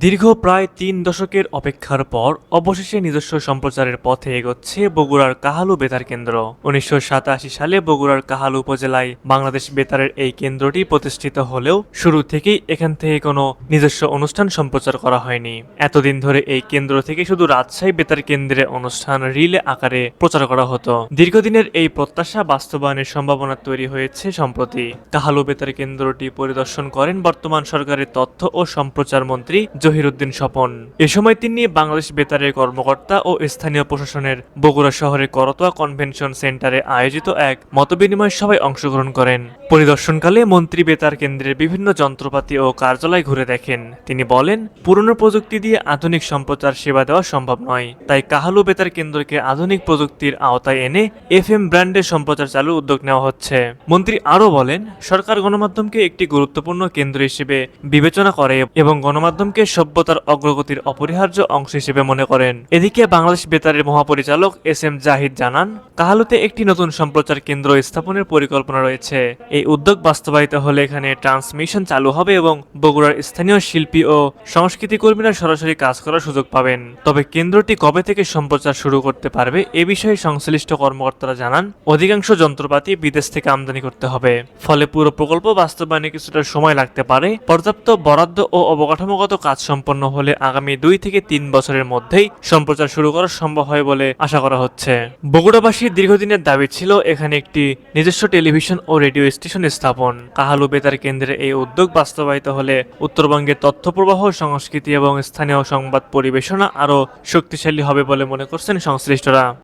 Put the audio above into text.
দীর্ঘ প্রায় ৩ দশকের অপেক্ষার পর অবশেষে নিজস্ব সম্প্রচারের পথে এগোচ্ছে বগুড়ার কাহালু বেতার কেন্দ্র। ১৯৮৭ সালে বগুড়ার কাহালু উপজেলায় বাংলাদেশ বেতারের এই কেন্দ্রটি প্রতিষ্ঠিত হলেও শুরু থেকেই এখান থেকে কোনো নিজস্ব অনুষ্ঠান সম্প্রচার করা হয়নি। এতদিন ধরে এই কেন্দ্র থেকে শুধু রাজশাহী বেতার কেন্দ্রের অনুষ্ঠান রিলে আকারে প্রচার করা হতো। দীর্ঘদিনের এই প্রত্যাশা বাস্তবায়নের সম্ভাবনা তৈরি হয়েছে সম্প্রতি। কাহালু বেতার কেন্দ্রটি পরিদর্শন করেন বর্তমান সরকারের তথ্য ও সম্প্রচার মন্ত্রী জহিরুদ্দিন স্বপন। এ সময় তিনি বাংলাদেশ বেতারের কর্মকর্তা ও স্থানীয় প্রশাসনের বগুড়া শহরের করতোয়া কনভেনশন সেন্টারে আয়োজিত এক মতবিনিময় সভায় অংশগ্রহণ করেন। পরিদর্শনকালে মন্ত্রী বেতার কেন্দ্রের বিভিন্ন যন্ত্রপাতি ও কার্যালয় ঘুরে দেখেন। তিনি বলেন, পুরনো প্রযুক্তি দিয়ে আধুনিক সম্প্রচার সেবা দেওয়া সম্ভব নয়, তাই কাহালু বেতার কেন্দ্রকে আধুনিক প্রযুক্তির আওতায় এনে এফএম ব্র্যান্ডের সম্প্রচার চালুর উদ্যোগ নেওয়া হচ্ছে। মন্ত্রী আরও বলেন, সরকার গণমাধ্যমকে একটি গুরুত্বপূর্ণ কেন্দ্র হিসেবে বিবেচনা করে এবং গণমাধ্যমকে সভ্যতার অগ্রগতির অপরিহার্য অংশ হিসেবে মনে করেন। এদিকে বাংলাদেশ বেতারের মহাপরিচালক এস এম জাহিদ জানান, কাহালুতে একটি নতুন সম্প্রচার কেন্দ্র স্থাপনের পরিকল্পনা রয়েছে। এই উদ্যোগ বাস্তবায়িত হলে এখানে ট্রান্সমিশন চালু হবে এবং বগুড়ার স্থানীয় শিল্পী ও সংস্কৃতি কর্মীরা সরাসরি কাজ করার সুযোগ পাবেন। তবে কেন্দ্রটি কবে থেকে সম্প্রচার শুরু করতে পারবে এ বিষয়ে সংশ্লিষ্ট কর্মকর্তারা জানান, অধিকাংশ যন্ত্রপাতি বিদেশ থেকে আমদানি করতে হবে, ফলে পুরো প্রকল্প বাস্তবায়নে কিছুটা সময় লাগতে পারে। পর্যাপ্ত বরাদ্দ ও অবকাঠামোগত কাজ সম্পন্ন হলে আগামী 2 থেকে 3 বছরের মধ্যেই সম্প্রচার শুরু করা সম্ভব হয় বলে আশা করা হচ্ছে। বগুড়াবাসীর দীর্ঘদিনের দাবি ছিল এখানে একটি নিজস্ব টেলিভিশন ও রেডিও স্টেশন স্থাপন। কাহালু বেতার কেন্দ্রের এই উদ্যোগ বাস্তবায়িত হলে উত্তরবঙ্গের তথ্য প্রবাহ, সংস্কৃতি এবং স্থানীয় সংবাদ পরিবেশনা আরও শক্তিশালী হবে বলে মনে করছেন সংশ্লিষ্টরা।